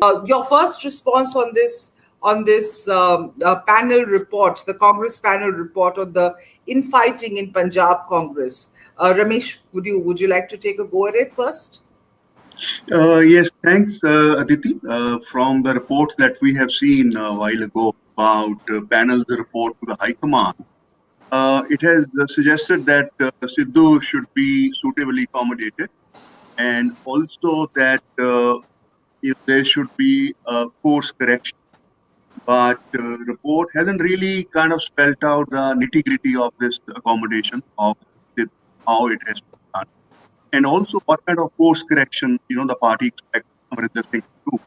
Your first response on this panel report, the Congress panel report on the infighting in Punjab Congress. Ramesh, would you like to take a go at it first? Yes, thanks, Aditi. From the report that we have seen a while ago about panel's report to the High Command, it has suggested that Sidhu should be suitably accommodated, and also that if there should be a course correction. But the report hasn't really kind of spelled out the nitty-gritty of this accommodation of how it has been done, and also what kind of course correction the party expects Amarinder Singh to do.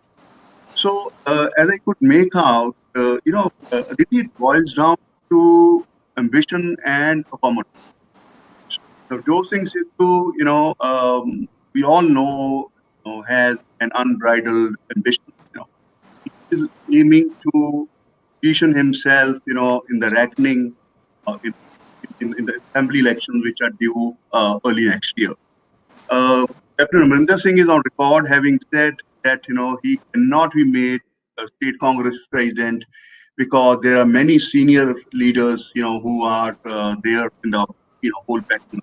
So as I could make out, it boils down to ambition and accommodation. So Joe Singh Sidhu, we all know, has an unbridled ambition. He is aiming to position himself, in the reckoning in the assembly elections which are due early next year. Captain Amarinder Singh is on record having said that he cannot be made a state Congress president because there are many senior leaders who are there in the whole pattern.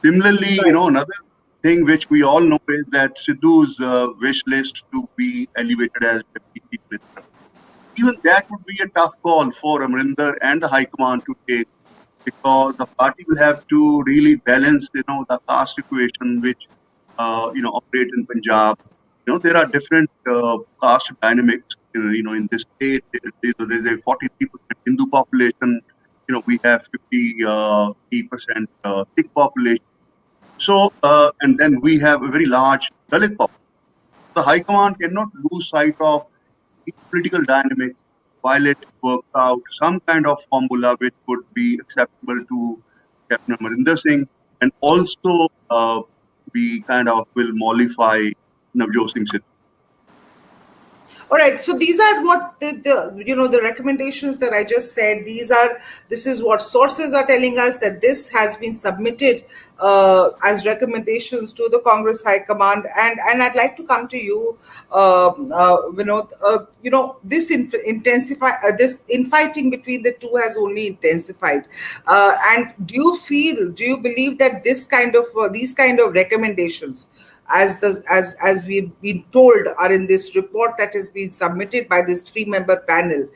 Similarly, another thing which we all know is that Sidhu's wish list to be elevated as deputy chief minister. Even that would be a tough call for Amarinder and the High Command to take, because the party will have to really balance, the caste equation which, operate in Punjab. There are different caste dynamics, in this state. There's a 43% Hindu population. We have 53% Sikh population. So, and then we have a very large Dalit population. The High Command cannot lose sight of political dynamics while it works out some kind of formula which would be acceptable to Captain Amarinder Singh, and also we kind of will mollify Navjot Sidhu. All right. So these are what the recommendations that I just said. This is what sources are telling us, that this has been submitted as recommendations to the Congress High Command. And I'd like to come to you, Vinod. This this infighting between the two has only intensified. And do you believe that these kind of recommendations, as we've been told, are in this report that has been submitted by this 3-member panel,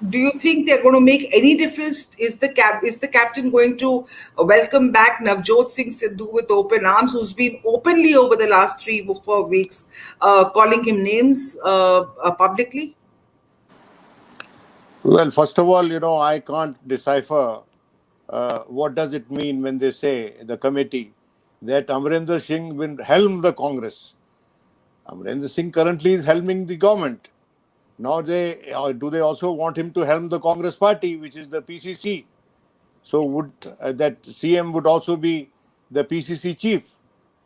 do you think they're going to make any difference? Is the captain going to welcome back Navjot Sidhu with open arms, who's been openly over the last 3-4 weeks calling him names publicly? Well, first of all, I can't decipher what does it mean when they say, the committee, that Amarinder Singh will helm the Congress. Amarinder Singh currently is helming the government. Now do they also want him to helm the Congress party, which is the PCC? So would that CM would also be the PCC chief?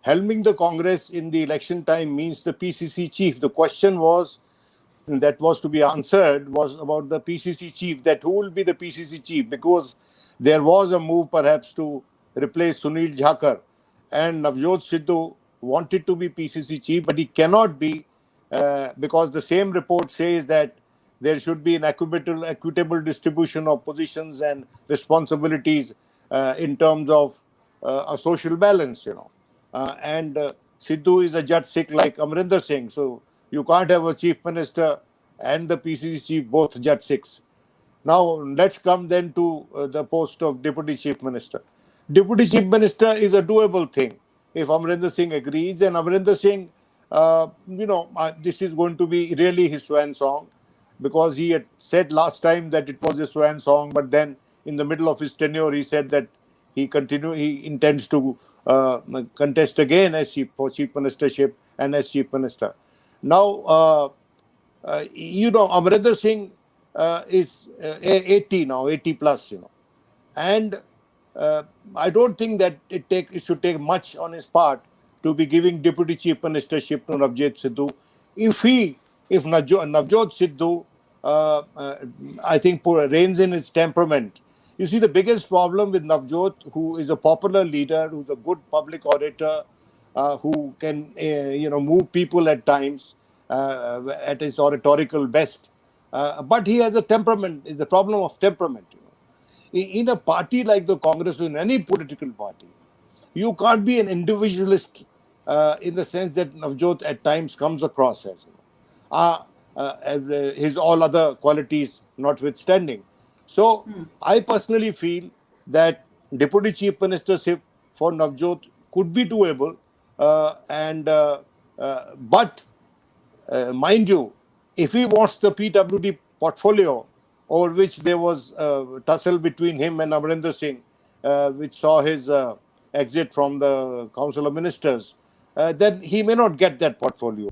Helming the Congress in the election time means the PCC chief. The question that was to be answered was about the PCC chief, that who will be the PCC chief, because there was a move perhaps to replace Sunil Jhakar, and Navjot Sidhu wanted to be PCC chief, but he cannot be because the same report says that there should be an equitable distribution of positions and responsibilities in terms of a social balance, and Sidhu is a Jat Sikh like Amarinder Singh, so you can't have a chief minister and the PCC chief both Jat Sikhs. Now let's come then to the post of deputy chief minister. Deputy chief minister is a doable thing if Amarinder Singh agrees, and Amarinder Singh, this is going to be really his swan song, because he had said last time that it was his swan song, but then in the middle of his tenure he said that he intends to contest again as chief ministership and as chief minister. Now, Amarinder Singh is 80 now, 80 plus, and I don't think that it should take much on his part to be giving deputy chief ministership to Navjot Sidhu. If Navjot Sidhu, I think, reins in his temperament. You see, the biggest problem with Navjot, who is a popular leader, who's a good public orator, who can, move people at times at his oratorical best. But he has a temperament. It's a problem of temperament. In a party like the Congress, in any political party, you can't be an individualist in the sense that Navjot at times comes across as. His all other qualities notwithstanding. So I personally feel that Deputy Chief Ministership for Navjot could be doable, but mind you, if he wants the PWD portfolio, over which there was a tussle between him and Amarinder Singh, which saw his exit from the Council of Ministers, then he may not get that portfolio.